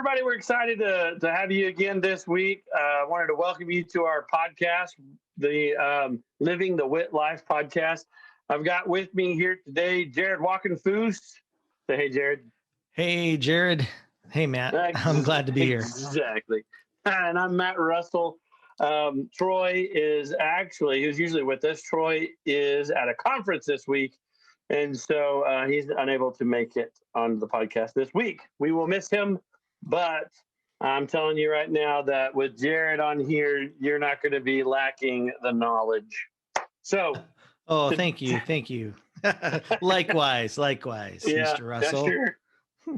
everybody. We're excited to have you again this week. I wanted to welcome you to our podcast, the Living the WIT Life podcast. I've got with me here today, Jared Walkenfoos. Say hey, Jared. Hey, Jared. Hey, Matt. I'm glad to be here. Exactly. And I'm Matt Russell. Troy is actually, he was usually with us. Troy is at a conference this week. And so he's unable to make it on the podcast this week. We will miss him, but I'm telling you right now that with Jared on here, you're not going to be lacking the knowledge. So, oh, thank you. Thank you. Likewise, yeah, Mr. Russell. Sure.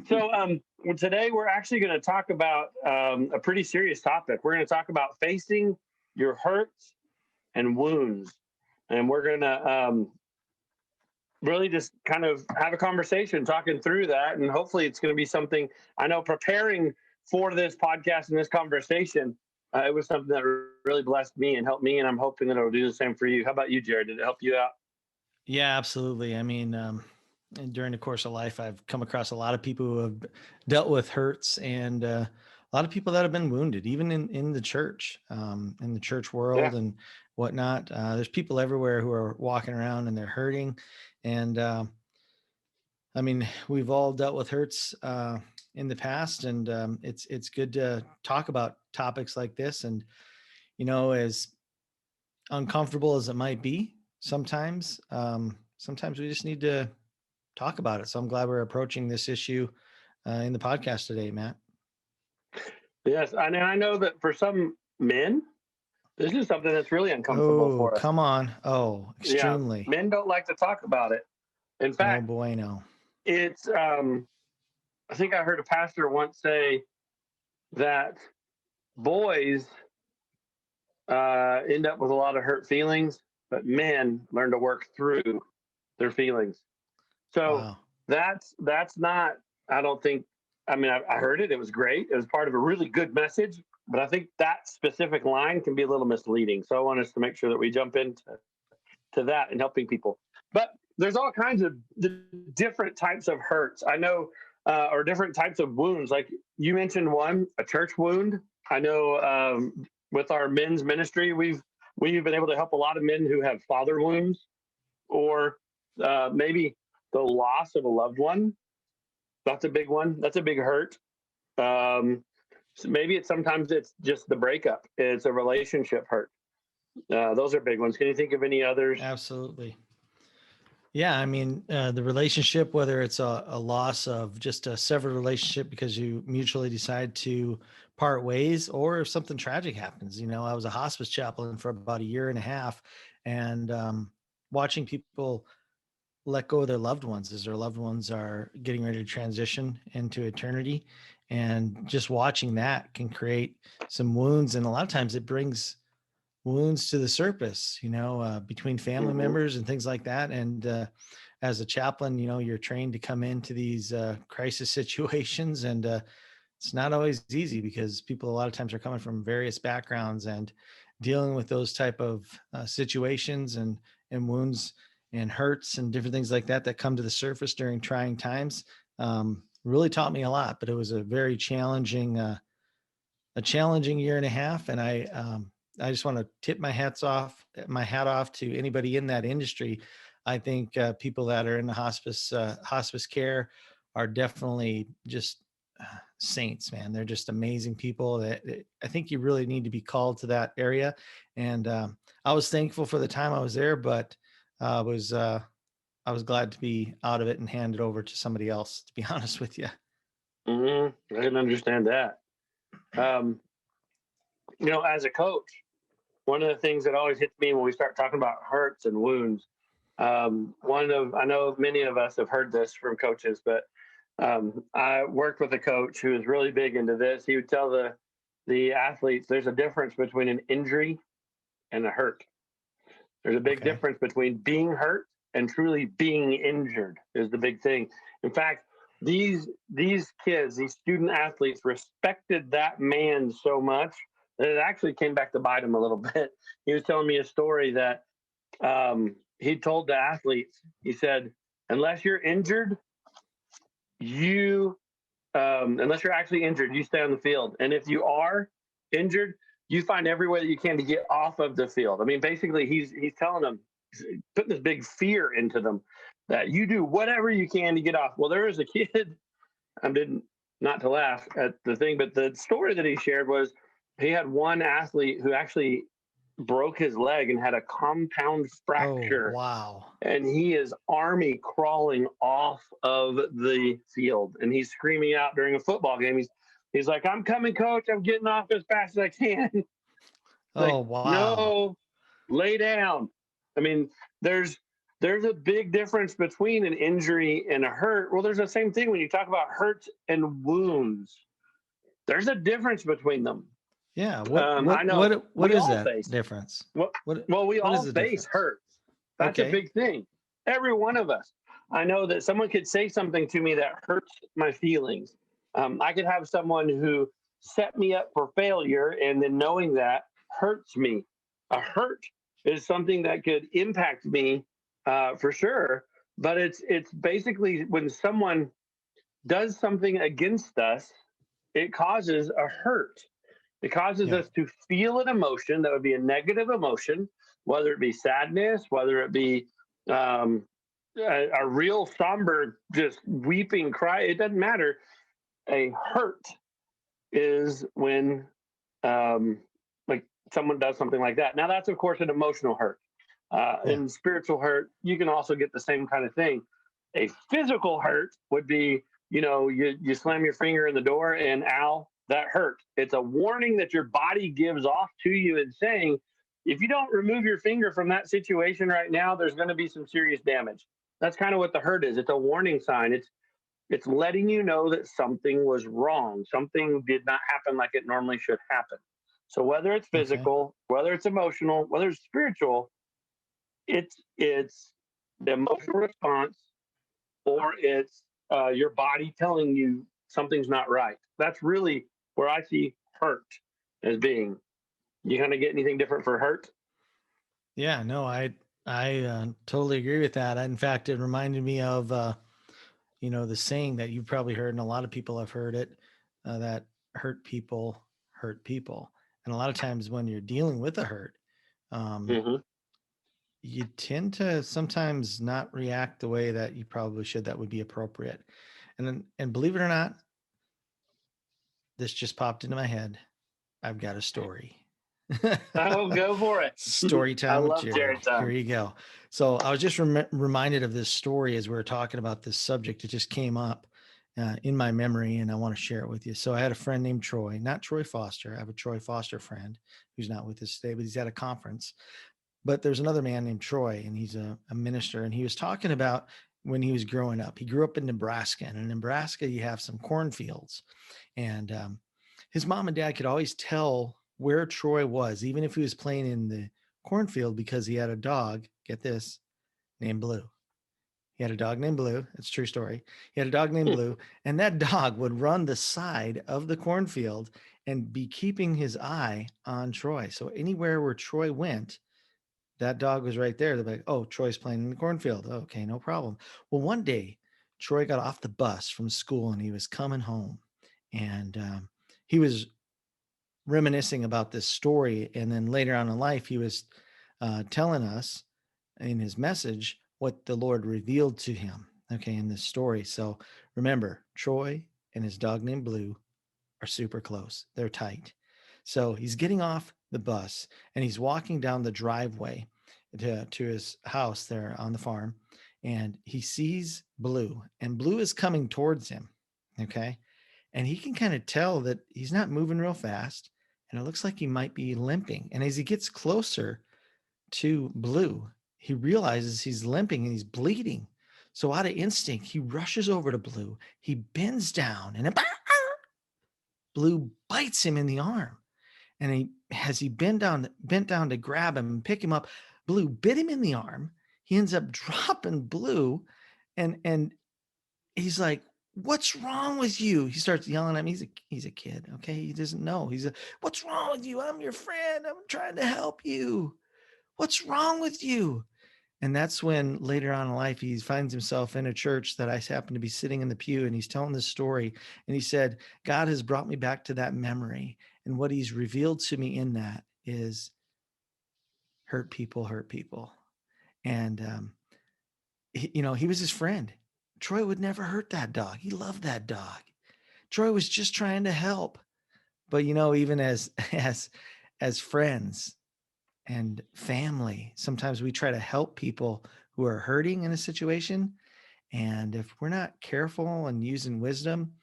So today we're actually going to talk about a pretty serious topic. We're going to talk about facing your hurts and wounds. And we're going to really just kind of have a conversation talking through that. And hopefully it's going to be something, I know preparing for this podcast and this conversation, it was something that really blessed me and helped me. And I'm hoping that it'll do the same for you. How about you, Jared? Did it help you out? Yeah, absolutely. I mean, during the course of life, I've come across a lot of people who have dealt with hurts and a lot of people that have been wounded, even in the church world and whatnot. There's people everywhere who are walking around and they're hurting. And I mean, we've all dealt with hurts in the past, and it's good to talk about topics like this. And, you know, as uncomfortable as it might be, sometimes we just need to talk about it. So I'm glad we're approaching this issue in the podcast today, Matt. Yes. And I know that for some men, this is something that's really uncomfortable for us. Come on. Oh, extremely. Yeah, men don't like to talk about it. In fact, oh boy, no. It's, I think I heard a pastor once say that boys end up with a lot of hurt feelings, but men learn to work through their feelings. So that's not, I don't think, I mean, I heard it. It was great. It was part of a really good message, but I think that specific line can be a little misleading. So I want us to make sure that we jump into that and helping people. But there's all kinds of different types of hurts. I know, or different types of wounds. Like you mentioned one, a church wound. I know with our men's ministry, we've been able to help a lot of men who have father wounds or maybe the loss of a loved one. That's a big one. That's a big hurt. So maybe sometimes it's just the breakup. It's a relationship hurt. Those are big ones. Can you think of any others? Absolutely. Yeah. I mean, the relationship, whether it's a loss of just a severed relationship because you mutually decide to part ways, or if something tragic happens. You know, I was a hospice chaplain for about 1.5 years, and watching people let go of their loved ones as their loved ones are getting ready to transition into eternity. And just watching that can create some wounds. And a lot of times it brings wounds to the surface, you know, between family members and things like that. And as a chaplain, you know, you're trained to come into these crisis situations, and it's not always easy because people a lot of times are coming from various backgrounds, and dealing with those type of situations and wounds and hurts and different things like that come to the surface during trying times really taught me a lot. But it was a very challenging 1.5 years. And I just want to tip my hat off to anybody in that industry. I think people that are in the hospice care are definitely just saints, man. They're just amazing people that I think you really need to be called to that area. And I was thankful for the time I was there, but I was glad to be out of it and hand it over to somebody else, to be honest with you. I can understand that. You know, as a coach, one of the things that always hits me when we start talking about hurts and wounds, I know many of us have heard this from coaches, but I worked with a coach who was really big into this. He would tell the athletes there's a difference between an injury and a hurt. There's a big difference between being hurt and truly being injured is the big thing. In fact, these kids, these student athletes respected that man so much that it actually came back to bite him a little bit. He was telling me a story that he told the athletes, he said, unless you're injured, you unless you're actually injured, you stay on the field. And if you are injured, you find every way that you can to get off of the field. I mean, basically, he's telling them, putting this big fear into them that you do whatever you can to get off. Well, there was a kid. I didn't not to laugh at the thing, but the story that he shared was he had one athlete who actually broke his leg and had a compound Oh, fracture, wow. and he is army crawling off of the field, and he's screaming out during a football game. He's like, "I'm coming, coach. I'm getting off as fast as I can." Like, Oh, wow. no, lay down. I mean, there's a big difference between an injury and a hurt. Well, there's the same thing when you talk about hurts and wounds. There's a difference between them. Yeah. I know What we is all that face. difference? Well, What well, we what is all the face difference? hurts. That's a Okay. big thing. Every one of us. I know that someone could say something to me that hurts my feelings. I could have someone who set me up for failure, and then knowing that hurts me. A hurt is something that could impact me for sure. But it's basically when someone does something against us, it causes a hurt. It causes Yeah. us to feel an emotion that would be a negative emotion, whether it be sadness, whether it be um, a real somber, just weeping cry. It doesn't matter. A hurt is when, like, someone does something like that. Now, that's of course an emotional hurt. Yeah. In spiritual hurt, you can also get the same kind of thing. A physical hurt would be, you slam your finger in the door and ow, that hurt. It's a warning that your body gives off to you and saying, if you don't remove your finger from that situation right now, there's going to be some serious damage. That's kind of what the hurt is. It's a warning sign. It's letting you know that something was wrong. Something did not happen like it normally should happen. So whether it's Okay. physical, whether it's emotional, whether it's spiritual, it's the emotional response, or it's your body telling you something's not right. That's really where I see hurt as being. You kind of get anything different for hurt? Yeah, no, I totally agree with that. In fact, it reminded me of the saying that you've probably heard, and a lot of people have heard it, that hurt people. And a lot of times when you're dealing with a hurt, um, Mm-hmm. you tend to sometimes not react the way that you probably should, that would be appropriate. And believe it or not, this just popped into my head. I've got a story. Oh, go for it. Story I time with love Jared. Jared Here time. you go. So I was just reminded of this story as we were talking about this subject. It just came up in my memory, and I want to share it with you. So I had a friend named Troy, not Troy Foster. I have a Troy Foster friend who's not with us today, but he's at a conference. But there's another man named Troy, and he's a minister, and he was talking about when he was growing up. He grew up in Nebraska, and in Nebraska, you have some cornfields, and his mom and dad could always tell where Troy was, even if he was playing in the cornfield, because he had a dog. Get this, named Blue. He had a dog named Blue. It's a true story. He had a dog named Blue, and that dog would run the side of the cornfield and be keeping his eye on Troy. So anywhere where Troy went, that dog was right there. They're like, oh, Troy's playing in the cornfield. Okay, no problem. Well, one day, Troy got off the bus from school and he was coming home, and he was reminiscing about this story. And then later on in life, he was telling us in his message what the Lord revealed to him, okay, in this story. So remember, Troy and his dog named Blue are super close, they're tight. So he's getting off the bus and he's walking down the driveway to his house there on the farm. And he sees Blue, and Blue is coming towards him. Okay. And he can kind of tell that he's not moving real fast. And it looks like he might be limping. And as he gets closer to Blue, he realizes he's limping and he's bleeding. So out of instinct, he rushes over to Blue. He bends down and Blue bites him in the arm. And as he bent down to grab him and pick him up, Blue bit him in the arm. He ends up dropping Blue, and he's like, "What's wrong with you?" He starts yelling at me. He's a kid, okay? He doesn't know. "What's wrong with you? I'm your friend. I'm trying to help you. What's wrong with you?" And that's when later on in life, he finds himself in a church that I happen to be sitting in the pew, and he's telling this story. And he said, God has brought me back to that memory. And what he's revealed to me in that is hurt people hurt people. And, he was his friend. Troy would never hurt that dog. He loved that dog. Troy was just trying to help. But, even as, as friends and family, sometimes we try to help people who are hurting in a situation. And if we're not careful and using wisdom,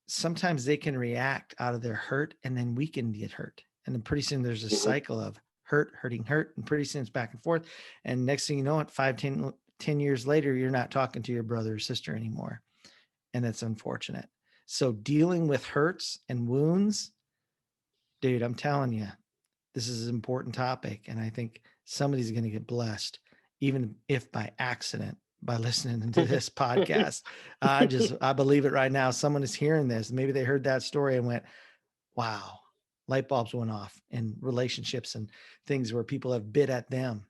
sometimes they can react out of their hurt, and then we can get hurt. And then pretty soon there's a cycle of hurt, hurting, hurt. And pretty soon it's back and forth. And next thing you know, 10 years later, you're not talking to your brother or sister anymore. And that's unfortunate. So dealing with hurts and wounds, dude, I'm telling you, this is an important topic. And I think somebody's going to get blessed, even if by accident, by listening to this podcast. I believe it right now. Someone is hearing this. Maybe they heard that story and went, wow, light bulbs went off in relationships and things where people have bit at them,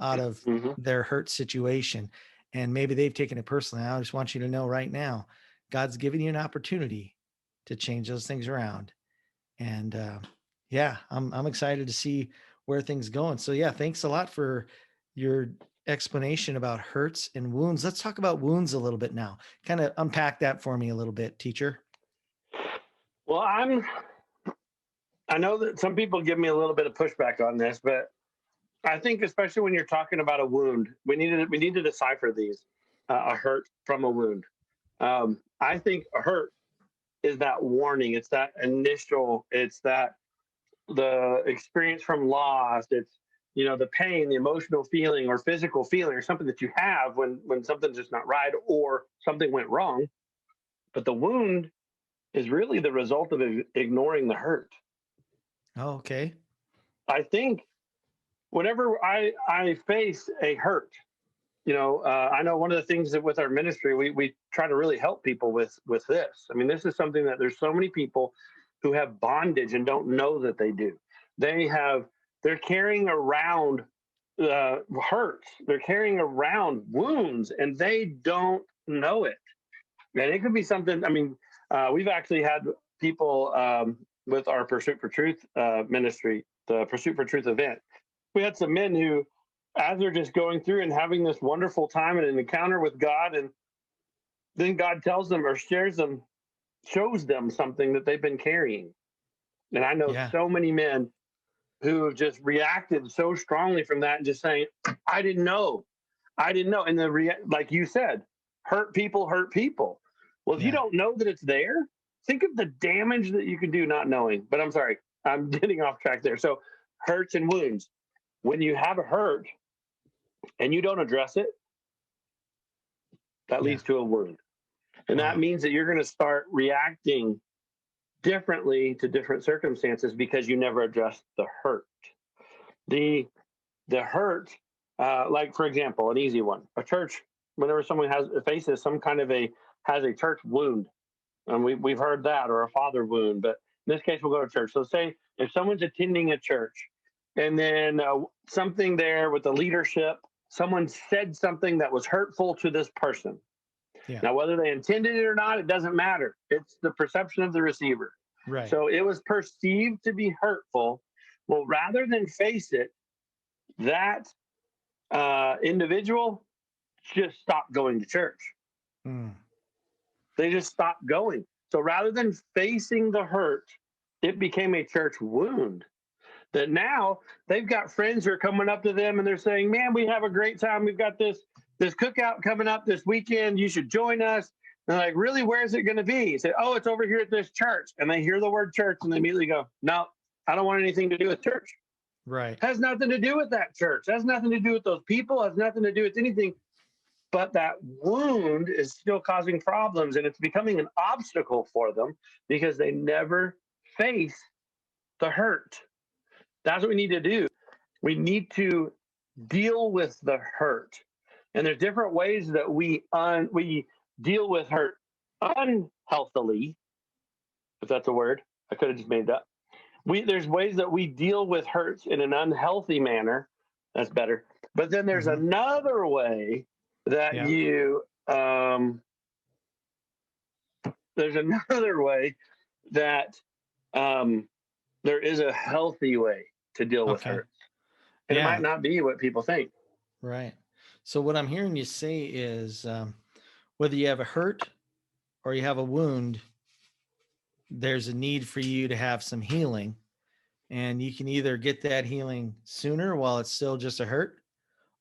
out of their hurt situation. And maybe they've taken it personally. I just want you to know right now, God's giving you an opportunity to change those things around. And I'm excited to see where things going. So yeah, thanks a lot for your explanation about hurts and wounds. Let's talk about wounds a little bit now. Kind of unpack that for me a little bit, teacher. Well, I know that some people give me a little bit of pushback on this, but I think especially when you're talking about a wound, we need to decipher these, a hurt from a wound. I think a hurt is that warning. It's that initial. It's that the experience from loss. It's the pain, the emotional feeling, or physical feeling, or something that you have when something's just not right or something went wrong. But the wound is really the result of ignoring the hurt. Oh, okay. I think whenever I face a hurt, I know one of the things that with our ministry, we try to really help people with this. I mean, this is something that there's so many people who have bondage and don't know that they do. They're carrying around hurts. They're carrying around wounds, and they don't know it. And it could be something. I mean, we've actually had people with our Pursuit for Truth ministry, the Pursuit for Truth event. We had some men who, as they're just going through and having this wonderful time and an encounter with God, and then God tells them or shows them something that they've been carrying. And I know so many men who have just reacted so strongly from that and just saying, I didn't know. And like you said, hurt people hurt people. Well, if you don't know that it's there, think of the damage that you can do not knowing. But I'm sorry, I'm getting off track there. So hurts and wounds. When you have a hurt and you don't address it, that leads to a wound. And that means that you're going to start reacting differently to different circumstances because you never addressed the hurt. The hurt, like for example, an easy one, a church, whenever someone faces some kind of has a church wound, and we've heard that, or a father wound, but in this case, we'll go to church. So say if someone's attending a church and then something there with the leadership, someone said something that was hurtful to this person. Yeah. Now, whether they intended it or not, it doesn't matter. It's the perception of the receiver. Right. So it was perceived to be hurtful. Well, rather than face it, that individual just stopped going to church. They just stopped going. So rather than facing the hurt, it became a church wound. That now they've got friends who are coming up to them and they're saying, man, we have a great time. We've got this cookout coming up this weekend. You should join us. And they're like, really, where is it going to be? He said, oh, it's over here at this church. And they hear the word church and they immediately go, no, I don't want anything to do with church. Right. Has nothing to do with that church. Has nothing to do with those people. Has nothing to do with anything. But that wound is still causing problems, and it's becoming an obstacle for them because they never face the hurt. That's what we need to do. We need to deal with the hurt. And there's different ways that we deal with hurt unhealthily, if that's a word. I could have just made that. There's ways that we deal with hurts in an unhealthy manner, That's better. But then there's Hmm. another way that Yeah. there's another way that um, there is a healthy way to deal with Okay. hurt. And it might Yeah. not be what people think. Right. So what I'm hearing you say is whether you have a hurt or you have a wound, there's a need for you to have some healing. And you can either get that healing sooner while it's still just a hurt,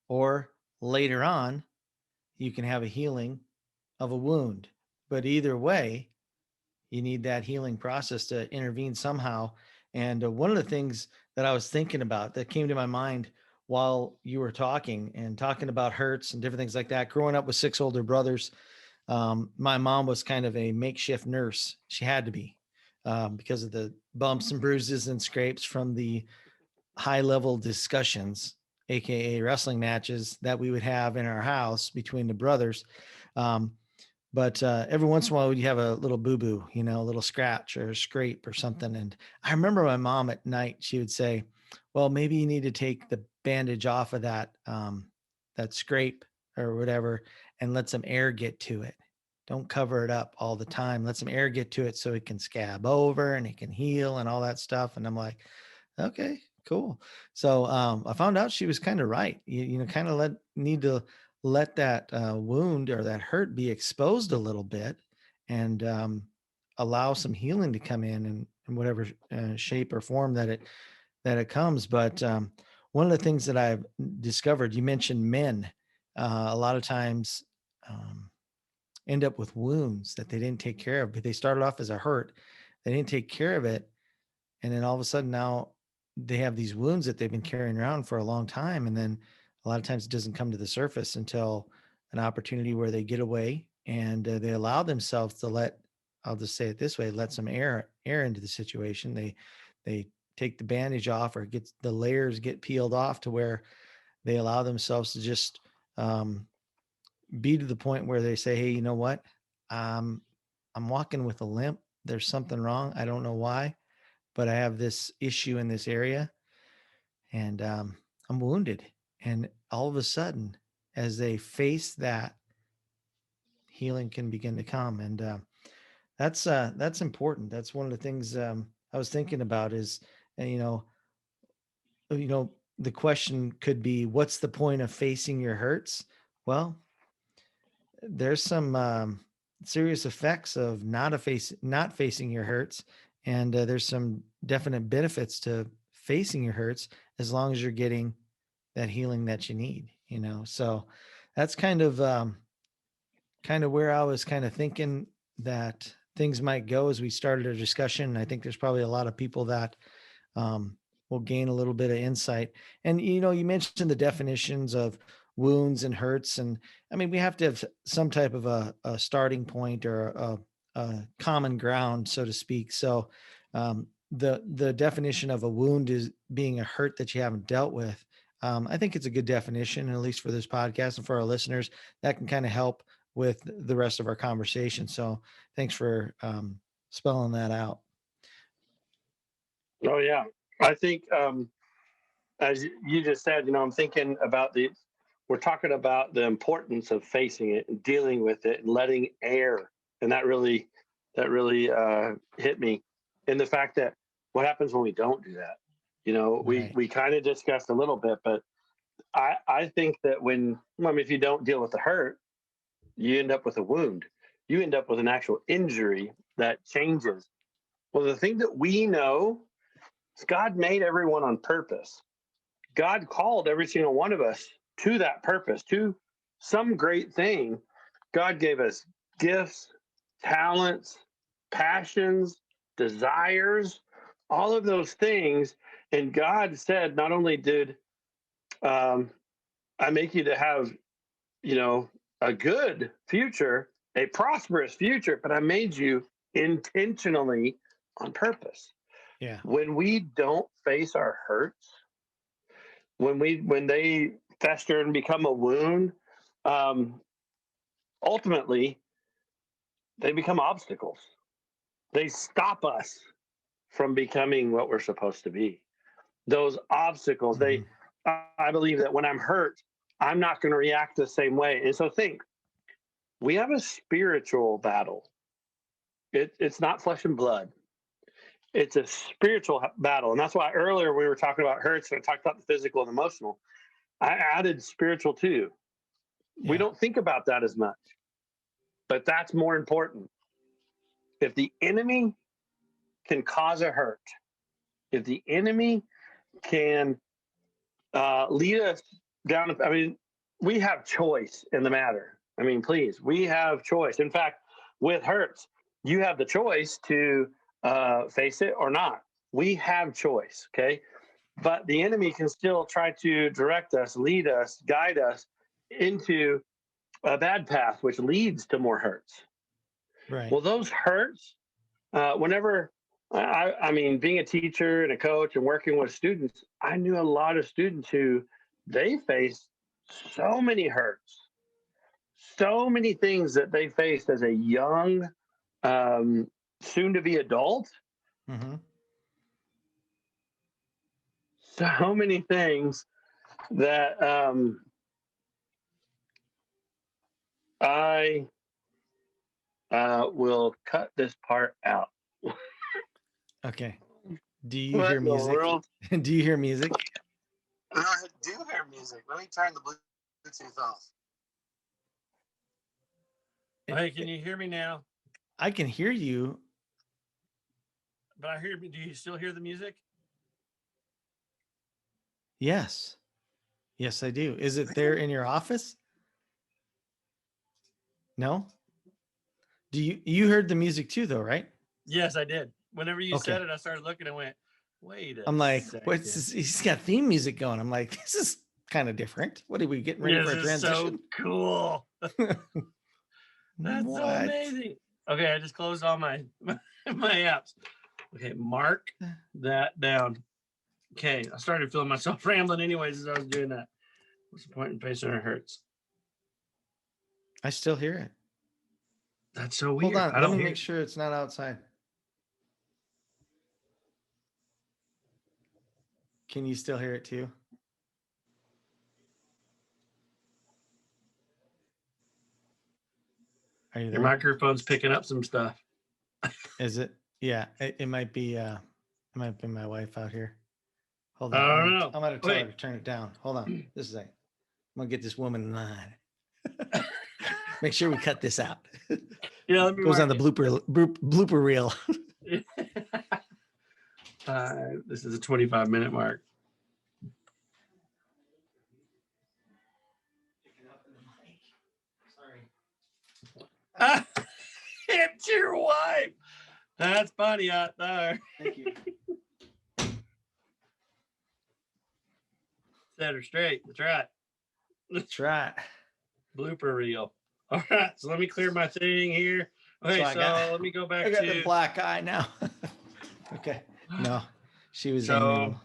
or later on, you can have a healing of a wound. But either way, you need that healing process to intervene somehow. And one of the things that I was thinking about that came to my mind while you were talking and talking about hurts and different things like that, growing up with six older brothers, my mom was kind of a makeshift nurse. She had to be because of the bumps and bruises and scrapes from the high level discussions, aka wrestling matches that we would have in our house between the brothers. Um, but every once in a while, we'd have a little boo boo, you know, a little scratch or a scrape or something. And I remember my mom at night, she would say, "Well, maybe you need to take the bandage off of that scrape or whatever, and let some air get to it. Don't cover it up all the time. Let some air get to it so it can scab over and it can heal and all that stuff." And I'm like, okay, cool. So I found out she was kind of right. You know, kind of need to let that wound or that hurt be exposed a little bit, and allow some healing to come in whatever shape or form that it comes. But one of the things that I've discovered, you mentioned men, a lot of times um, end up with wounds that they didn't take care of, but they started off as a hurt. They didn't take care of it, and then all of a sudden now they have these wounds that they've been carrying around for a long time. And then a lot of times it doesn't come to the surface until an opportunity where they get away, and they allow themselves to I'll just say it this way, let some air into the situation. They take the bandage off, or get the layers get peeled off to where they allow themselves to just um, be to the point where they say, hey, you know what, um, I'm walking with a limp. There's something wrong, I don't know why, but I have this issue in this area, and I'm wounded. And all of a sudden, as they face that, healing can begin to come. And that's important. That's one of the things I was thinking about is, uh, you know, you know, the question could be, what's the point of facing your hurts? Well, there's some serious effects of not facing your hurts, and there's some definite benefits to facing your hurts as long as you're getting that healing that you need. You know, so that's kind of where I was kind of thinking that things might go as we started our discussion. And I think there's probably a lot of people that um, will gain a little bit of insight. And you know, you mentioned the definitions of wounds and hurts, and I mean, we have to have some type of a starting point or a common ground, so to speak. So, the definition of a wound is being a hurt that you haven't dealt with. I think it's a good definition, at least for this podcast and for our listeners. That can kind of help with the rest of our conversation. So, thanks for spelling that out. Oh, yeah. I think, as you just said, I'm thinking about we're talking about the importance of facing it and dealing with it and letting air. And that really hit me in the fact that what happens when we don't do that? Right. We kind of discussed a little bit, but I think that if you don't deal with the hurt, you end up with a wound. You end up with an actual injury that changes. Well, the thing that we know is God made everyone on purpose. God called every single one of us to that purpose, to some great thing. God gave us gifts, talents, passions, desires, all of those things. And God said, not only did um, I make you to have, you know, a good future, a prosperous future, but I made you intentionally on purpose. Yeah. When we don't face our hurts, when they fester and become a wound, um, ultimately they become obstacles. They stop us from becoming what we're supposed to be. Those obstacles, Mhm. I believe that when I'm hurt, I'm not going to react the same way. And so think, we have a spiritual battle. It's not flesh and blood. It's a spiritual battle. And that's why earlier we were talking about hurts and I talked about the physical and emotional. I added spiritual too. We don't think about that as much, but that's more important. If the enemy can cause a hurt, if the enemy can lead us down, I mean, we have choice in the matter. I mean, please, we have choice. In fact, with hurts, you have the choice to face it or not. We have choice, okay? But the enemy can still try to direct us, lead us, guide us into a bad path, which leads to more hurts. Right. Well, those hurts, whenever I mean, being a teacher and a coach and working with students, I knew a lot of students who they faced so many hurts, so many things that they faced as a young, soon to be adult. Mm-hmm. So many things that I will cut this part out. Okay. Do you What hear in the music? world? Do you hear music? I do hear music. Let me turn the Bluetooth off. Hey, can you hear me now? I can hear you. But I hear. Do you still hear the music? Yes. Yes, I do. Is it there in your office? No? Do you heard the music too though, right? Yes, I did. Whenever you said it, I started looking and went, wait a I'm like, second. what's this? He's got theme music going. I'm like, this is kind of different. What are we getting ready for a transition? So cool. That's so amazing. Okay, I just closed all my apps. Okay, mark that down. Okay, I started feeling myself rambling anyways as I was doing that. What's the point in facing our hurts? I still hear it. That's so weird. Hold on. Let me make sure it's not outside. Can you still hear it too? Are you there? Your microphone's picking up some stuff. Is it? Yeah, it might be. It might be my wife out here. Hold I on. don't know. I'm gonna tell her to turn it down. Hold on. This is it. I'm gonna get this woman in line. Make sure we cut this out. Yeah, let me goes on the blooper reel. This is a 25-minute mark. Sorry. It's your wife. That's funny out there. Thank you. Set her straight. That's right. That's right. Blooper reel. All right. So let me clear my thing here. Okay, so let me go back to the black eye now. Okay. No, she was so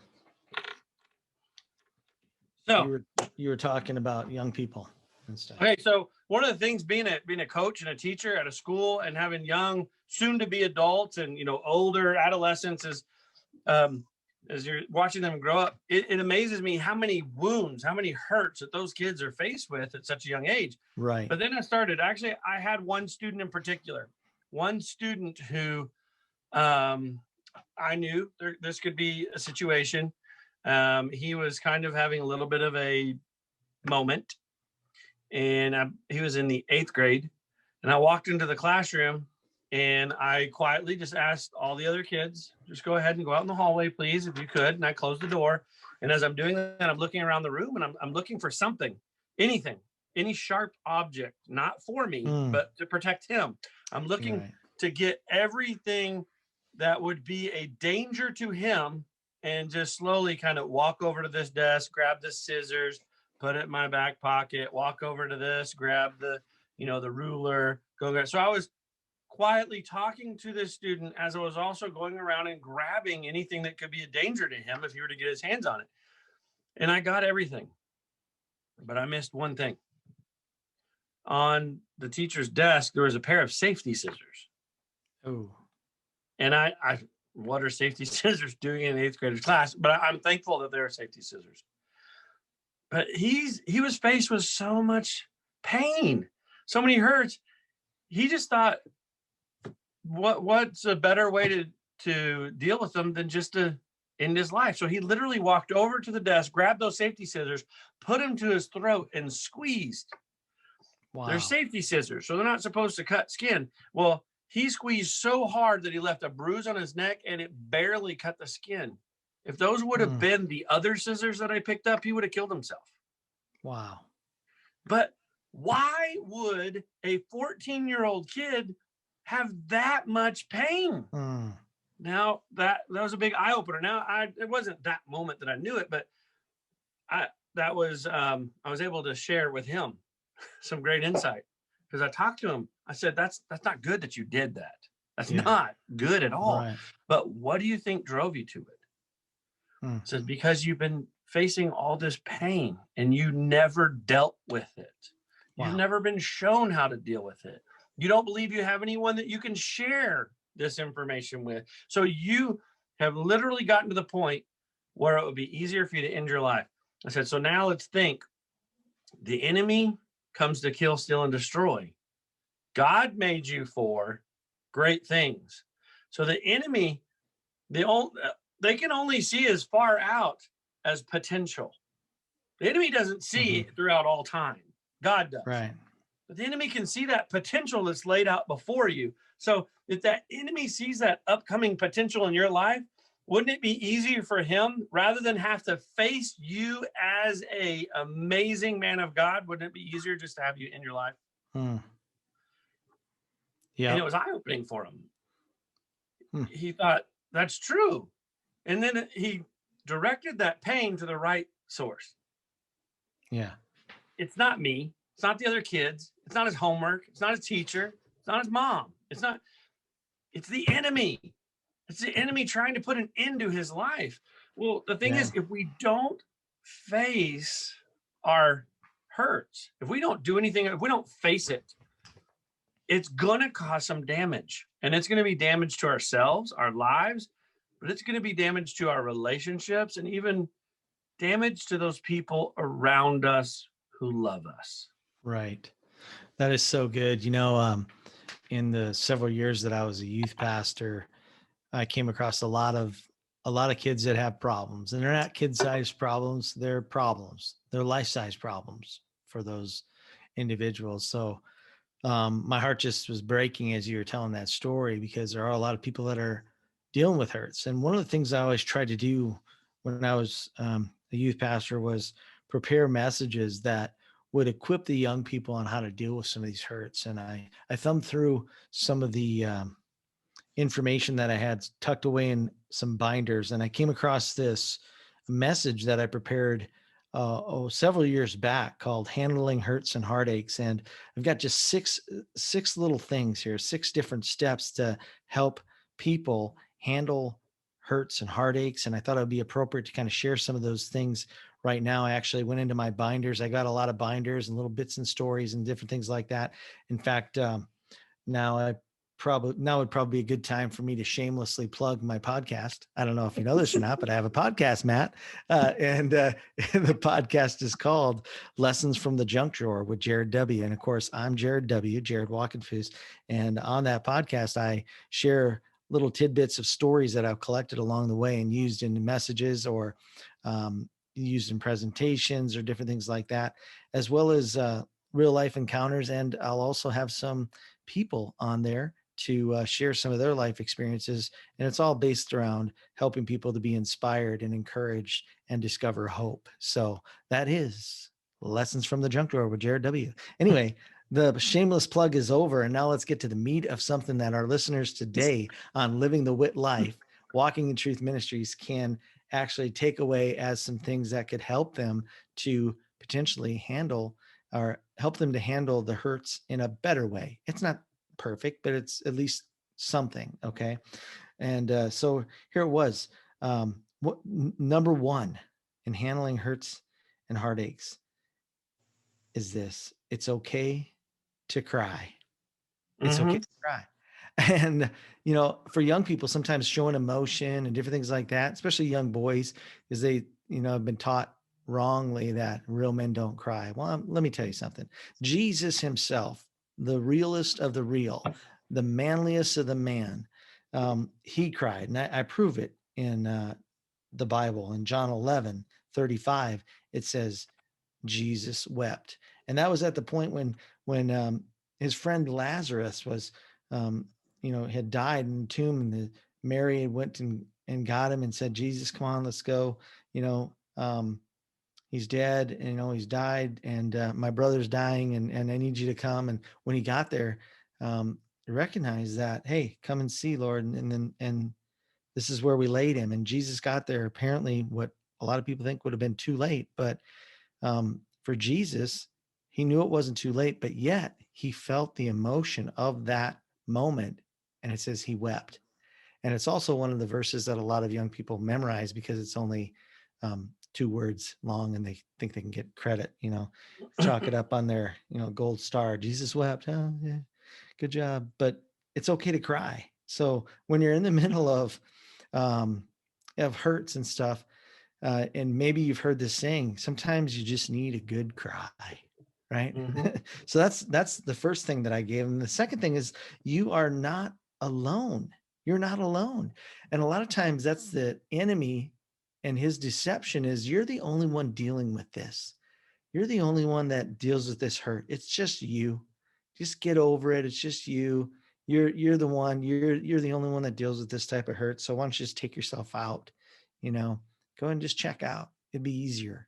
you were talking about young people and stuff. Okay, so one of the things being a coach and a teacher at a school and having young, soon to be adults and older adolescents is as you're watching them grow up, it amazes me how many wounds, how many hurts that those kids are faced with at such a young age. Right. But then I had one student in particular, one student who I knew this could be a situation. He was kind of having a little bit of a moment, and he was in the 8th grade, and I walked into the classroom and I quietly just asked all the other kids, just go ahead and go out in the hallway, please, if you could. And I closed the door. And as I'm doing that, I'm looking around the room and I'm looking for something, anything, any sharp object, not for me, but to protect him. I'm looking to get everything that would be a danger to him and just slowly kind of walk over to this desk, grab the scissors, put it in my back pocket, walk over to this, grab the, the ruler, go grab. So I was quietly talking to this student as I was also going around and grabbing anything that could be a danger to him if he were to get his hands on it. And I got everything, but I missed one thing. On the teacher's desk, there was a pair of safety scissors. Oh. And I what are safety scissors doing in an 8th grader's class? But I'm thankful that there are safety scissors. but he was faced with so much pain, so many hurts. He just thought, what's a better way to deal with them than just to end his life? So he literally walked over to the desk, grabbed those safety scissors, put them to his throat, and squeezed. They're Wow. safety scissors, so they're not supposed to cut skin. Well, he squeezed so hard that he left a bruise on his neck, and it barely cut the skin. If those would have Mm. been the other scissors that I picked up, he would have killed himself. Wow. But why would a 14-year-old kid have that much pain? Mm. Now that was a big eye opener. It wasn't that moment that I knew it, but I was able to share with him some great insight, because I talked to him. I said, that's not good that you did that. That's Yeah. not good at all. Right. But what do you think drove you to it? Mm. Says, because you've been facing all this pain and you never dealt with it. You've Wow. never been shown how to deal with it. You don't believe you have anyone that you can share this information with. So you have literally gotten to the point where it would be easier for you to end your life. I said, so now let's think. The enemy comes to kill, steal, and destroy. God made you for great things. So the enemy, they can only see as far out as potential. The enemy doesn't see throughout all time. God does. Right. But the enemy can see that potential that's laid out before you. So if that enemy sees that upcoming potential in your life, wouldn't it be easier for him, rather than have to face you as a amazing man of God? Wouldn't it be easier just to have you in your life? Mm. And Yeah. it was eye-opening for him. Mm. He thought, that's true. And then he directed that pain to the right source. Yeah. It's not me. It's not the other kids. It's not his homework. It's not his teacher. It's not his mom. It's the enemy. It's the enemy trying to put an end to his life. Well, the thing is, if we don't face our hurts, if we don't do anything, if we don't face it, it's going to cause some damage. And it's going to be damage to ourselves, our lives, but it's going to be damage to our relationships, and even damage to those people around us who love us. Right. That is so good. In the several years that I was a youth pastor, I came across a lot of kids that have problems, and they're not kid-sized problems. They're problems. They're life-size problems for those individuals. So my heart just was breaking as you were telling that story, because there are a lot of people that are dealing with hurts. And one of the things I always tried to do when I was a youth pastor was prepare messages that would equip the young people on how to deal with some of these hurts. And I thumbed through some of the information that I had tucked away in some binders, and I came across this message that I prepared several years back called "Handling Hurts and Heartaches," and I've got just six little things here, 6 different steps to help people handle hurts and heartaches. And I thought it would be appropriate to kind of share some of those things right now. I actually went into my binders. I got a lot of binders and little bits and stories and different things like that. In fact, now would probably be a good time for me to shamelessly plug my podcast. I don't know if you know this or not, but I have a podcast, Matt, and the podcast is called Lessons from the Junk Drawer with Jared W. And of course, I'm Jared W. Jared Walkenfus, and on that podcast, I share little tidbits of stories that I've collected along the way and used in messages, or used in presentations or different things like that, as well as real life encounters. And I'll also have some people on there to share some of their life experiences. And it's all based around helping people to be inspired and encouraged and discover hope. So that is Lessons from the Junk Drawer with Jared W. Anyway, the shameless plug is over. And now let's get to the meat of something that our listeners today on Living the WIT Life, Walking in Truth Ministries, can actually take away as some things that could help them to potentially handle, or help them to handle the hurts in a better way. It's not perfect, but it's at least something. Okay. And so here it was. Number 1 in handling hurts and heartaches is this: it's okay to cry. It's okay to cry. And, for young people, sometimes showing emotion and different things like that, especially young boys, because they, have been taught wrongly that real men don't cry. Well, let me tell you something. Jesus himself, the realest of the real, the manliest of the man, he cried. And I prove it in the Bible. In John 11:35, it says, Jesus wept. And that was at the point when his friend Lazarus was, um, had died in the tomb, and Mary went and got him and said, Jesus, come on, let's go. You know, he's dead, and he's died, and my brother's dying, and I need you to come. And when he got there, recognized that, hey, come and see, Lord. And this is where we laid him. And Jesus got there, apparently what a lot of people think would have been too late, but for Jesus, he knew it wasn't too late, but yet he felt the emotion of that moment. And it says he wept. And it's also one of the verses that a lot of young people memorize because it's only 2 words long, and they think they can get credit, chalk it up on their, gold star. Jesus wept. Oh, yeah, good job. But it's okay to cry. So when you're in the middle of hurts and stuff, and maybe you've heard this saying, sometimes you just need a good cry, right? Mm-hmm. So that's the first thing that I gave them. The second thing is, you are not alone. You're not alone. And a lot of times that's the enemy, and his deception is, you're the only one dealing with this. You're the only one that deals with this hurt. It's just you. Just get over it. It's just you. You're the one. You're the only one that deals with this type of hurt. So why don't you just take yourself out? You know, Go and just check out. It'd be easier.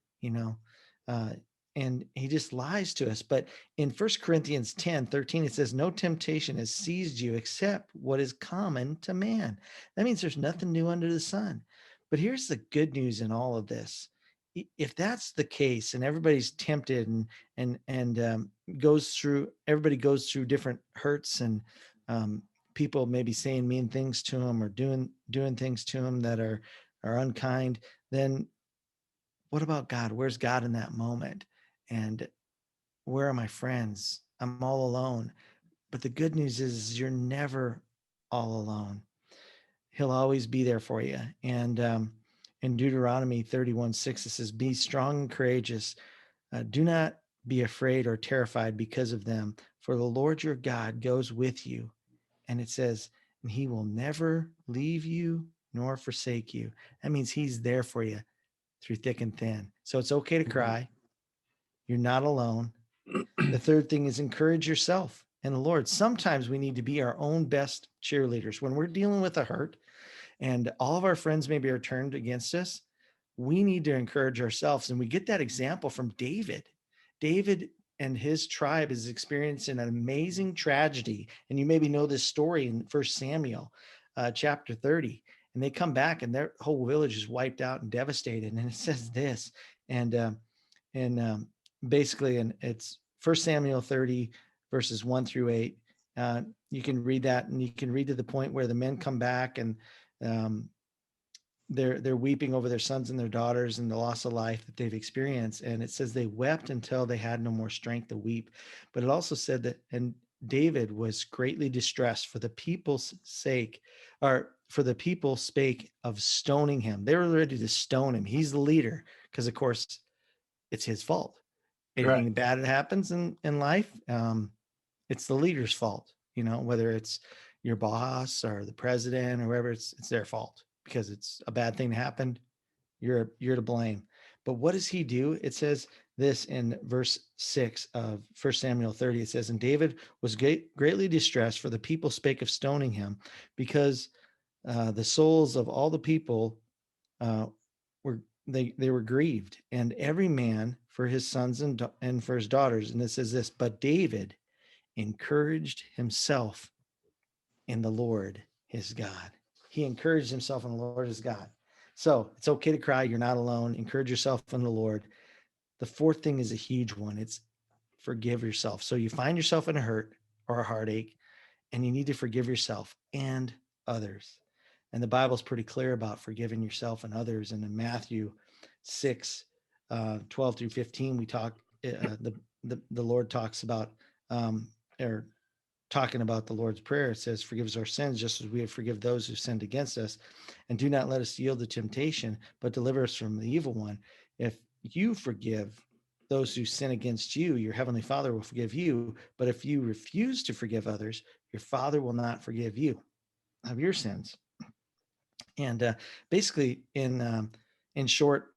Uh, and he just lies to us. But in 1 Corinthians 10:13, it says, "No temptation has seized you except what is common to man." That means there's nothing new under the sun. But here's the good news in all of this: if that's the case, and everybody's tempted, and everybody goes through different hurts, and um, people maybe saying mean things to them, or doing things to them that are unkind, then what about God? Where's God in that moment? And where are my friends? I'm all alone. But the good news is, you're never all alone. He'll always be there for you. And in Deuteronomy 31:6, it says, "Be strong and courageous. Do not be afraid or terrified because of them, for the Lord your God goes with you." And it says, "And he will never leave you nor forsake you." That means he's there for you through thick and thin. So it's okay to cry. You're not alone. The third thing is, encourage yourself in the Lord. Sometimes we need to be our own best cheerleaders. When we're dealing with a hurt, and all of our friends maybe are turned against us, we need to encourage ourselves. And we get that example from David. David and his tribe is experiencing an amazing tragedy. And you maybe know this story in 1 Samuel chapter 30. And they come back, and their whole village is wiped out and devastated. And it says this, and basically, and it's 1 Samuel 30, verses 1-8. You can read that, and you can read to the point where the men come back, and um, they're weeping over their sons and their daughters and the loss of life that they've experienced. And it says they wept until they had no more strength to weep. But it also said that, and David was greatly distressed for the people's sake, or for the people spake of stoning him. They were ready to stone him. He's the leader, because of course it's his fault. Anything Right. bad that happens in life, it's the leader's fault. Whether it's your boss or the president or whoever, it's their fault, because it's a bad thing that happened. You're to blame. But what does he do? It says this in verse 6 of 1 Samuel 30. It says, "And David was greatly distressed, for the people spake of stoning him, because the souls of all the people uh, were they were grieved, and every man for his sons and for his daughters." And it says this, "But David encouraged himself in the Lord his God." He encouraged himself in the Lord his God. So it's okay to cry. You're not alone. Encourage yourself in the Lord. The fourth thing is a huge one. It's forgive yourself. So you find yourself in a hurt or a heartache, and you need to forgive yourself and others. And the Bible's pretty clear about forgiving yourself and others. And in Matthew 6, 12-15, we talk, the Lord talks about, or talking about the Lord's Prayer. It says, "Forgive us our sins, just as we have forgive those who sinned against us. And do not let us yield to temptation, but deliver us from the evil one." If you forgive those who sin against you, your heavenly Father will forgive you. But if you refuse to forgive others, your Father will not forgive you of your sins. And basically, in short,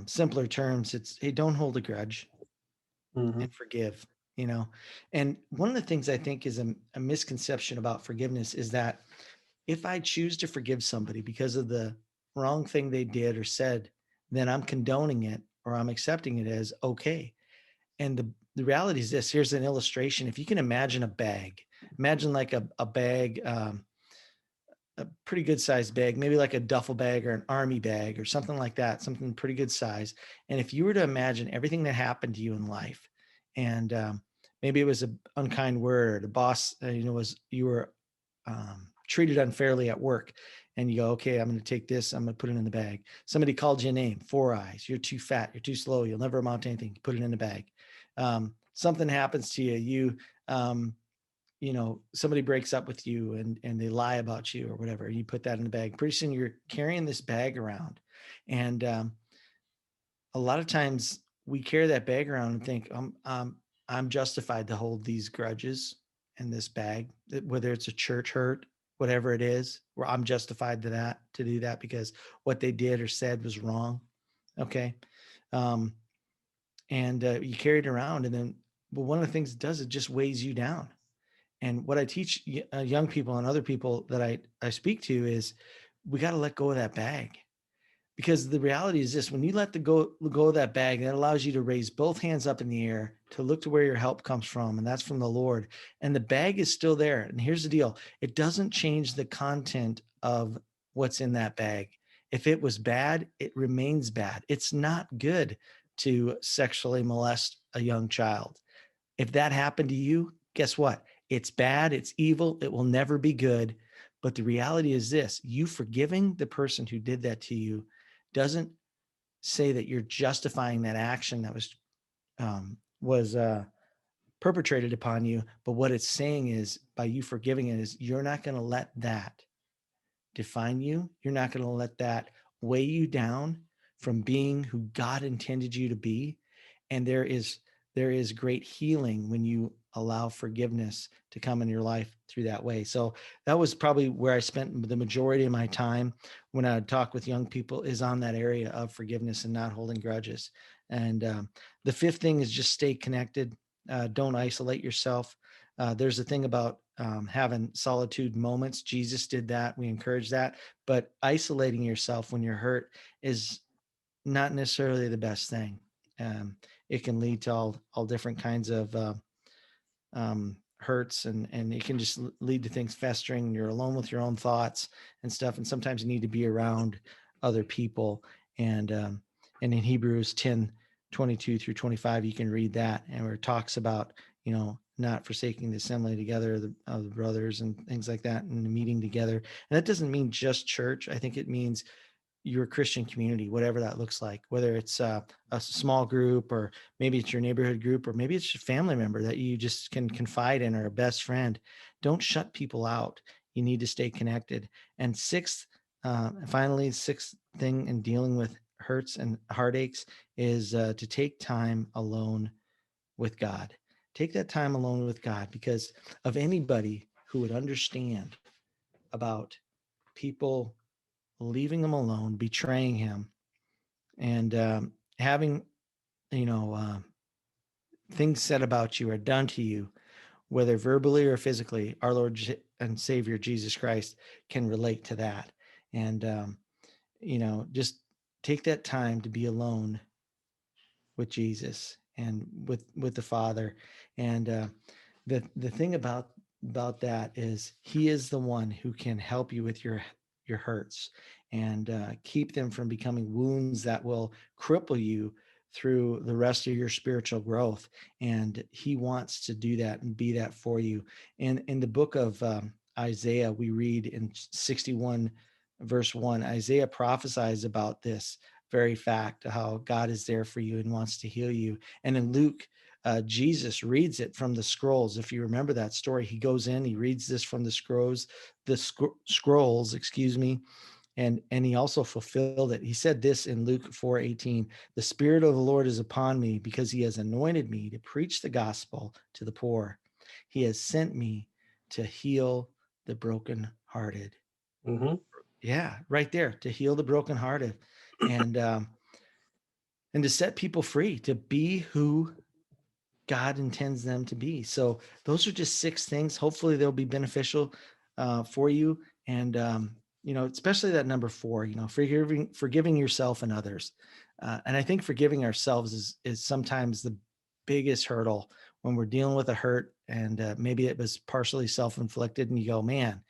simpler terms, it's, hey, don't hold a grudge Mm-hmm. and forgive. You know, and one of the things I think is a misconception about forgiveness is that if I choose to forgive somebody because of the wrong thing they did or said, then I'm condoning it or I'm accepting it as okay. And the reality is this, here's an illustration. If you can imagine a bag, imagine like a bag, a pretty good sized bag, maybe like a duffel bag or an army bag or something like that, something pretty good size. And if you were to imagine everything that happened to you in life, and maybe it was an unkind word, or the boss, was you were treated unfairly at work, and you go, okay, I'm going to take this, I'm going to put it in the bag. Somebody called you a name, 4 eyes, you're too fat, you're too slow, you'll never amount to anything. Put it in the bag. Something happens to you, um, somebody breaks up with you and they lie about you or whatever, you put that in the bag. Pretty soon you're carrying this bag around. And a lot of times we carry that bag around and think, I'm justified to hold these grudges in this bag, whether it's a church hurt, whatever it is, where I'm justified to do that because what they did or said was wrong. Okay. Um, and you carry it around, and then, but one of the things it does, it just weighs you down. And what I teach young people and other people that I speak to is, we got to let go of that bag, because the reality is this: when you let go of that bag, that allows you to raise both hands up in the air to look to where your help comes from, and that's from the Lord. And the bag is still there. And here's the deal: it doesn't change the content of what's in that bag. If it was bad, it remains bad. It's not good to sexually molest a young child. If that happened to you, guess what? It's bad, it's evil, it will never be good. But the reality is this: you forgiving the person who did that to you doesn't say that you're justifying that action that was perpetrated upon you. But what it's saying is, by you forgiving it, is you're not going to let that define you. You're not going to let that weigh you down from being who God intended you to be. And there is great healing when you allow forgiveness to come in your life through that way. So that was probably where I spent the majority of my time when I would talk with young people, is on that area of forgiveness and not holding grudges. And the fifth thing is just stay connected. Don't isolate yourself. There's a thing about having solitude moments. Jesus did that. We encourage that. But isolating yourself when you're hurt is not necessarily the best thing. Um, it can lead to all different kinds of hurts, and it can just lead to things festering. You're alone with your own thoughts and stuff. And sometimes you need to be around other people. And in Hebrews 10:22-25, you can read that, and where it talks about, not forsaking the assembly together of the brothers and things like that, and the meeting together. And that doesn't mean just church. I think it means your Christian community, whatever that looks like, whether it's a small group, or maybe it's your neighborhood group, or maybe it's your family member that you just can confide in, or a best friend. Don't shut people out. You need to stay connected. And finally, sixth thing in dealing with hurts and heartaches is to take time alone with God. Take that time alone with God, because of anybody who would understand about people leaving him alone, betraying him, and having, you know, uh, things said about you or done to you, whether verbally or physically. Our Lord and Savior Jesus Christ can relate to that. And, just take that time to be alone with Jesus and with the Father. And the thing about that is, He is the one who can help you with your hurts, and keep them from becoming wounds that will cripple you through the rest of your spiritual growth. And He wants to do that and be that for you. And in the book of Isaiah, we read in 61 verse 1, Isaiah prophesies about this very fact, how God is there for you and wants to heal you. And in Luke, Jesus reads it from the scrolls. If you remember that story, he goes in, he reads this from the scrolls, excuse me, And he also fulfilled it. He said this in Luke 4:18, the Spirit of the Lord is upon me because he has anointed me to preach the gospel to the poor. He has sent me to heal the brokenhearted. Mm-hmm. Yeah, right there, to heal the brokenhearted, and to set people free to be who God intends them to be. So those are just 6 things. Hopefully they'll be beneficial for you. And, especially that number 4, forgiving yourself and others. And I think forgiving ourselves is sometimes the biggest hurdle when we're dealing with a hurt, and maybe it was partially self-inflicted, and you go, man,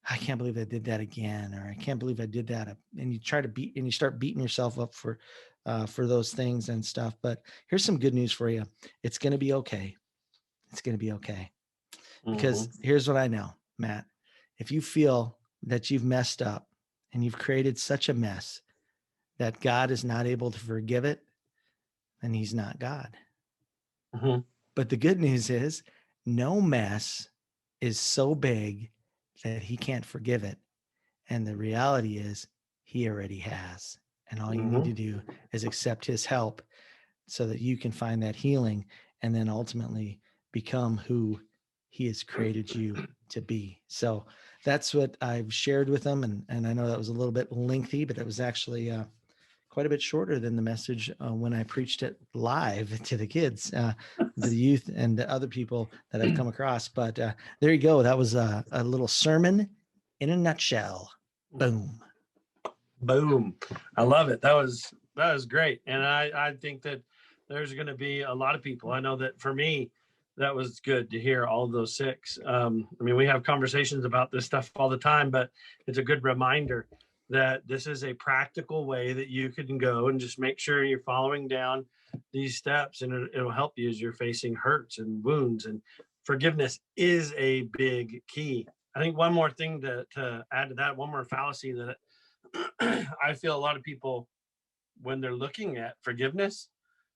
I can't believe I did that again, or I can't believe I did that. And you start beating yourself up for those things and stuff. But here's some good news for you. It's going to be okay. It's going to be okay. Because here's what I know, Matt. If you feel that you've messed up and you've created such a mess that God is not able to forgive it, then he's not God. Mm-hmm. But the good news is no mess is so big that he can't forgive it. And the reality is he already has. And all you need to do is accept his help so that you can find that healing and then ultimately become who he has created you to be. So that's what I've shared with them. And I know that was a little bit lengthy, but it was actually quite a bit shorter than the message when I preached it live to the kids, the youth, and the other people that I've come across. But there you go. That was a little sermon in a nutshell. Boom. Boom. I love it. That was great. And I think that there's going to be a lot of people. I know that for me, that was good to hear all of those 6. I mean, we have conversations about this stuff all the time, but it's a good reminder that this is a practical way that you can go and just make sure you're following down these steps, and it'll help you as you're facing hurts and wounds. And forgiveness is a big key. I think one more thing to add to that, one more fallacy that I feel a lot of people, when they're looking at forgiveness,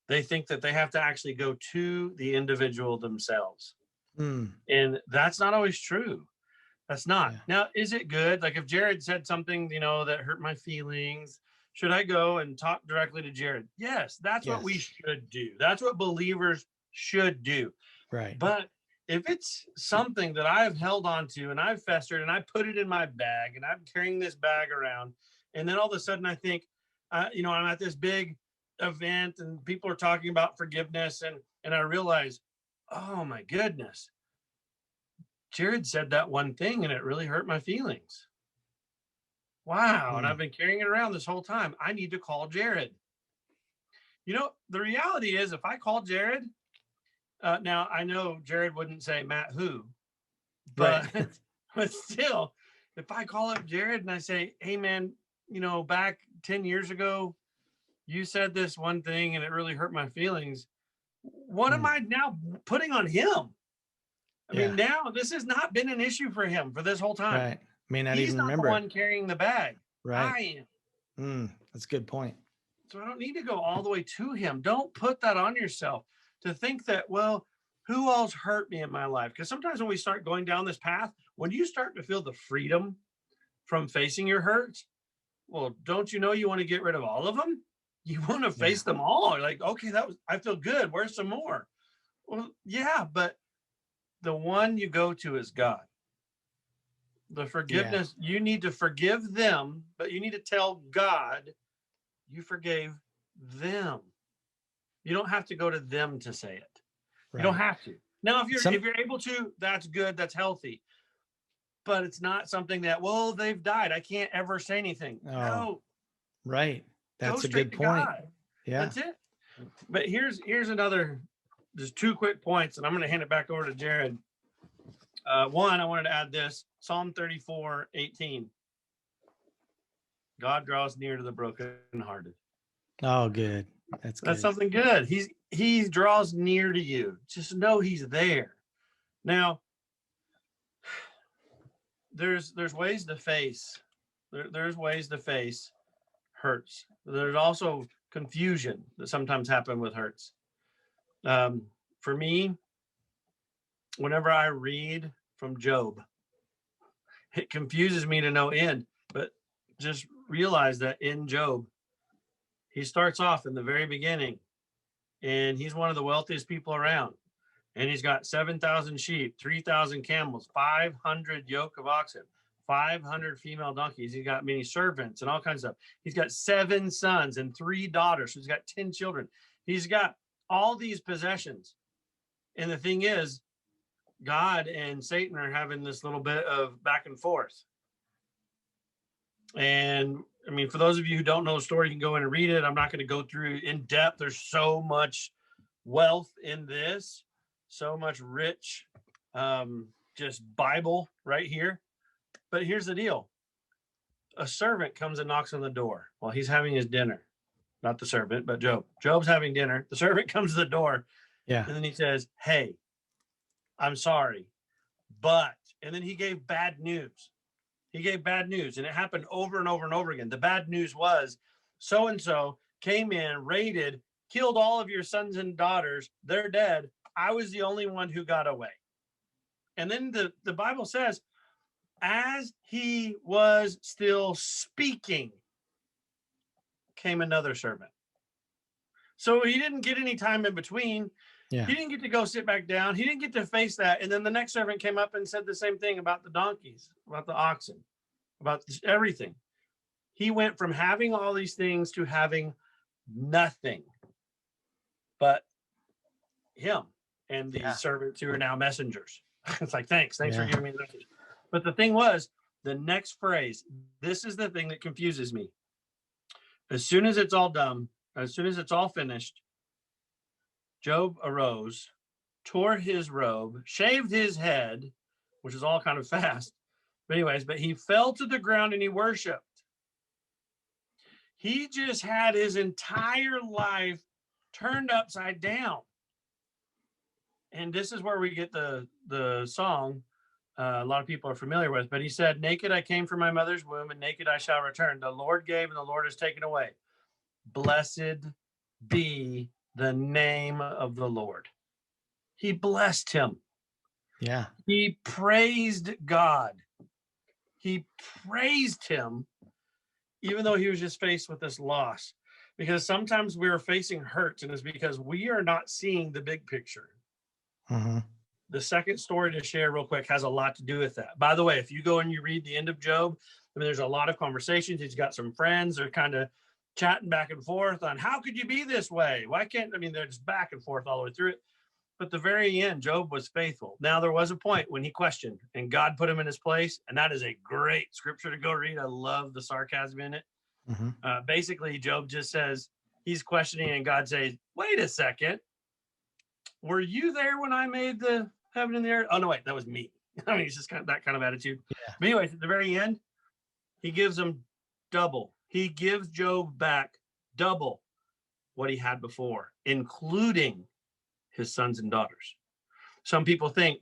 they think that they have to actually go to the individual themselves. And that's not always true. That's not. Yeah. Now, is it good? Like if Jared said something, that hurt my feelings, should I go and talk directly to Jared? Yes, that's what we should do. That's what believers should do. Right. But if it's something that I've held on to and I've festered and I put it in my bag and I'm carrying this bag around, and then all of a sudden I think, I'm at this big event and people are talking about forgiveness, and I realize, oh my goodness, Jared said that one thing and it really hurt my feelings. Wow. And I've been carrying it around this whole time. I need to call Jared. The reality is if I call Jared, now I know Jared wouldn't say Matt who, but right. But still, if I call up Jared and I say, hey man, back 10 years ago, you said this one thing and it really hurt my feelings. What am I now putting on him? I mean, now this has not been an issue for him for this whole time. Right. May not He's even not remember the one carrying the bag. Right. I am. That's a good point. So I don't need to go all the way to him. Don't put that on yourself to think that, well, who else hurt me in my life? Because sometimes when we start going down this path, when you start to feel the freedom from facing your hurts, well, don't you know you want to get rid of all of them? You want to face them all. You're like, okay, I feel good. Where's some more? Well, yeah, but the one you go to is God. The forgiveness, you need to forgive them, but you need to tell God you forgave them. You don't have to go to them to say it. Right. You don't have to. Now, if you're able to, that's good. That's healthy. But it's not something that, well, they've died, I can't ever say anything. Oh, no. Right. That's a good point. God. Yeah. That's it. But here's another, just 2 quick points, and I'm going to hand it back over to Jared. One, I wanted to add this, Psalm 34:18. God draws near to the brokenhearted. Oh, good. That's something good. He draws near to you. Just know he's there. Now, there's ways to face. There's ways to face hurts. There's also confusion that sometimes happen with hurts. For me, whenever I read from Job, it confuses me to no end. But just realize that in Job, he starts off in the very beginning, and he's one of the wealthiest people around. And he's got 7,000 sheep, 3,000 camels, 500 yoke of oxen, 500 female donkeys. He's got many servants and all kinds of stuff. He's got 7 sons and 3 daughters. So he's got 10 children. He's got all these possessions. And the thing is, God and Satan are having this little bit of back and forth. And I mean, for those of you who don't know the story, you can go in and read it. I'm not going to go through in depth. There's so much wealth in this, so much rich, just Bible right here. But here's the deal. A servant comes and knocks on the door while he's having his dinner. Not the servant, but Job. Job's having dinner. The servant comes to the door. Yeah. And then he says, hey, I'm sorry, but, and then he gave bad news. He gave bad news, and it happened over and over and over again. The bad news was so-and-so came in, raided, killed all of your sons and daughters. They're dead. I was the only one who got away. And then the Bible says, as he was still speaking, came another servant. So he didn't get any time in between. Yeah. He didn't get to go sit back down. He didn't get to face that. And then the next servant came up and said the same thing about the donkeys, about the oxen, about everything. He went from having all these things to having nothing but him and these servants who are now messengers. It's like, thanks for giving me the message. But the thing was, the next phrase, this is the thing that confuses me. As soon as it's all done, as soon as it's all finished, Job arose, tore his robe, shaved his head, which is all kind of fast. But anyways, but he fell to the ground and he worshiped. He just had his entire life turned upside down. And this is where we get the song a lot of people are familiar with. But he said, naked I came from my mother's womb, and naked I shall return. The Lord gave and the Lord has taken away. Blessed be the name of the Lord. He blessed him. Yeah. He praised God. He praised him, even though he was just faced with this loss. Because sometimes we're facing hurts, and it's because we are not seeing the big picture. Mm-hmm. The second story to share real quick has a lot to do with that. By the way, if you go and you read the end of Job, I mean, there's a lot of conversations. He's got some friends. They're kind of chatting back and forth on how could you be this way? Why can't, I mean, they're just back and forth all the way through it. But the very end, Job was faithful. Now, there was a point when he questioned and God put him in his place. And that is a great scripture to go read. I love the sarcasm in it. Mm-hmm. Basically, Job just says he's questioning and God says, wait a second. Were you there when I made the heaven and the earth? Oh, no, wait, that was me. I mean, it's just kind of that kind of attitude. Yeah. But anyways, at the very end, he gives him double. He gives Job back double what he had before, including his sons and daughters. Some people think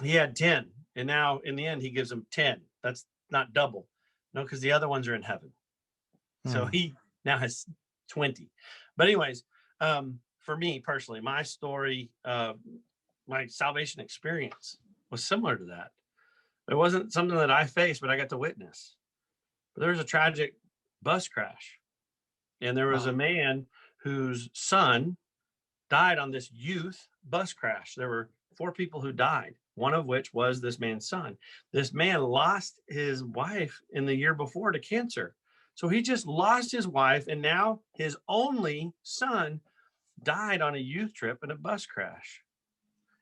he had 10, and now in the end, he gives them 10. That's not double. No, because the other ones are in heaven. So he now has 20. But anyways, for me personally, my story, my salvation experience was similar to that. It wasn't something that I faced, but I got to witness. But there was a tragic bus crash. And there was a man whose son died on this youth bus crash. There were 4 people who died, one of which was this man's son. This man lost his wife in the year before to cancer. So he just lost his wife, and now his only son died on a youth trip in a bus crash.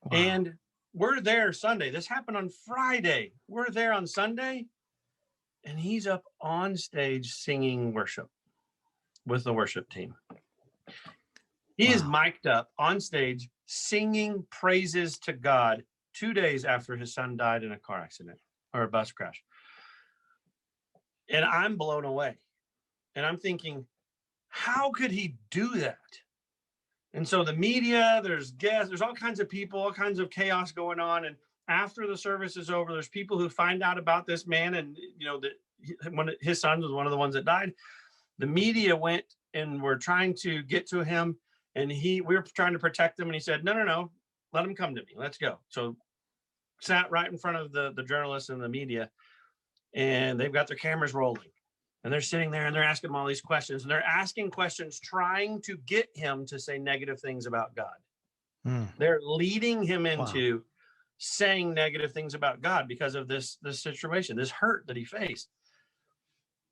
Wow. And we're there Sunday. This happened on Friday. We're there on Sunday, and he's up on stage singing worship with the worship team. He is mic'd up on stage singing praises to God 2 days after his son died in a car accident or a bus crash. And I'm blown away. And I'm thinking, how could he do that? And so the media, there's guests, there's all kinds of people, all kinds of chaos going on. And after the service is over, there's people who find out about this man. And, you know, that his son was one of the ones that died. The media went and were trying to get to him. And we were trying to protect him. And he said, no, let him come to me. Let's go. So sat right in front of the journalists and the media. And they've got their cameras rolling. And they're sitting there and they're asking him all these questions, and they're asking questions trying to get him to say negative things about God. They're leading him into saying negative things about God because of this situation, this hurt that he faced.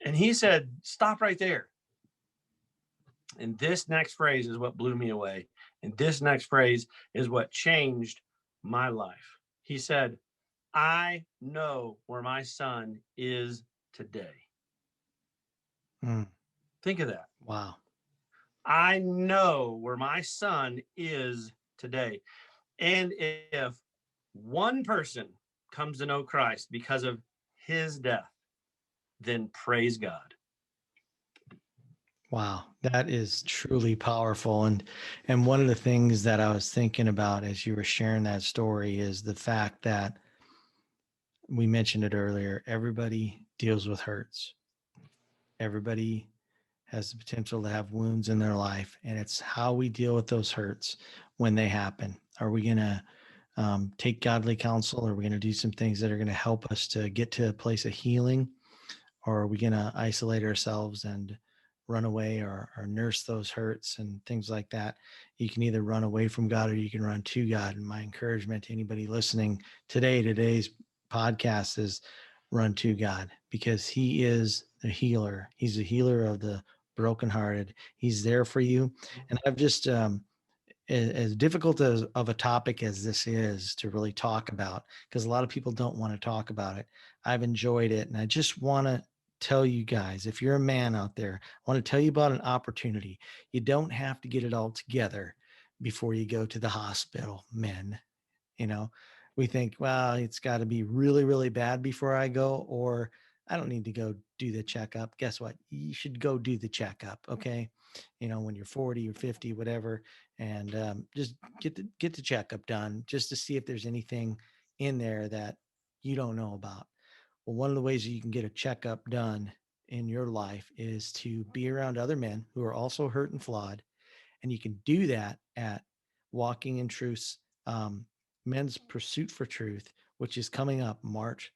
And he said, stop right there. And this next phrase is what blew me away. And this next phrase is what changed my life. He said, I know where my son is today. Think of that. Wow. I know where my son is today. And if one person comes to know Christ because of his death, then praise God. Wow, that is truly powerful. And one of the things that I was thinking about as you were sharing that story is the fact that we mentioned it earlier. Everybody deals with hurts. Everybody has the potential to have wounds in their life, and it's how we deal with those hurts when they happen. Are we going to take godly counsel? Are we going to do some things that are going to help us to get to a place of healing? Or are we going to isolate ourselves and run away or nurse those hurts and things like that? You can either run away from God or you can run to God. And my encouragement to anybody listening today's podcast is run to God, because he is the healer. He's the healer of the brokenhearted. He's there for you. And I've just, as difficult as of a topic as this is to really talk about, because a lot of people don't want to talk about it, I've enjoyed it. And I just want to tell you guys, if you're a man out there, I want to tell you about an opportunity. You don't have to get it all together before you go to the hospital, men. You know, we think, well, it's got to be really, really bad before I go, or I don't need to go do the checkup. Guess what? You should go do the checkup. Okay. When you're 40 or 50, whatever, and just get the checkup done just to see if there's anything in there that you don't know about. Well, one of the ways that you can get a checkup done in your life is to be around other men who are also hurt and flawed. And you can do that at Walking in Truth's Men's Pursuit for Truth, which is coming up March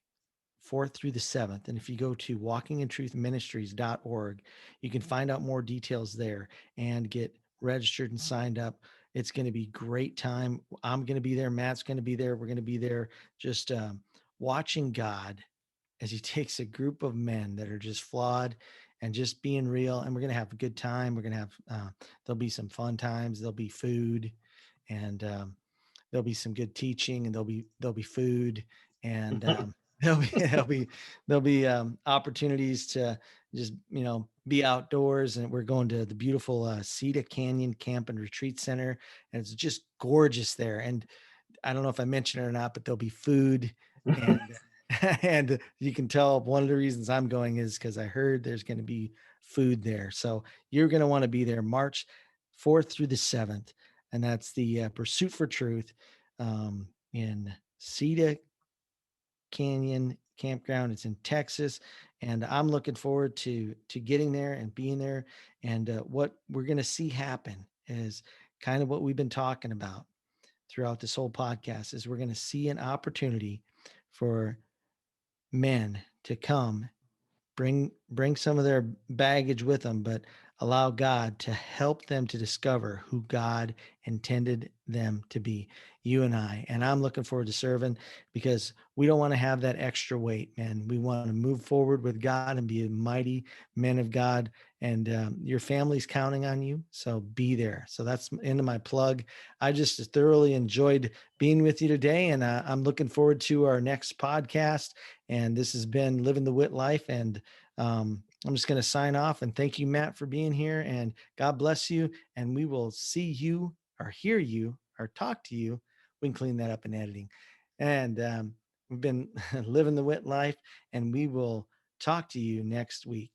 4th through the 7th. And if you go to walkingintruthministries.org, you can find out more details there and get registered and signed up. It's going to be great time. I'm going to be there. Matt's going to be there. We're going to be there just watching God as he takes a group of men that are just flawed and just being real. And we're going to have a good time. We're going to have, there'll be some fun times. There'll be food, and there'll be some good teaching, and there'll be food, and there'll be opportunities to just, be outdoors. And we're going to the beautiful Cedar Canyon Camp and Retreat Center. And it's just gorgeous there. And I don't know if I mentioned it or not, but there'll be food, and and you can tell one of the reasons I'm going is because I heard there's going to be food there. So you're going to want to be there March 4th through the 7th. And that's the Pursuit for Truth in Cedar Canyon Campground. It's in Texas. And I'm looking forward to getting there and being there. And what we're going to see happen is kind of what we've been talking about throughout this whole podcast, is we're going to see an opportunity for men to come, bring some of their baggage with them, but allow God to help them to discover who God intended them to be, you and I. And I'm looking forward to serving, because we don't want to have that extra weight, man. We want to move forward with God and be a mighty men of God. And your family's counting on you. So be there. So that's into my plug. I just thoroughly enjoyed being with you today. And I'm looking forward to our next podcast. And this has been Living the WIT Life. And I'm just going to sign off, and thank you, Matt, for being here, and God bless you. And we will see you or hear you or talk to you. We can clean that up in editing. And we've been living the WIT life, and we will talk to you next week.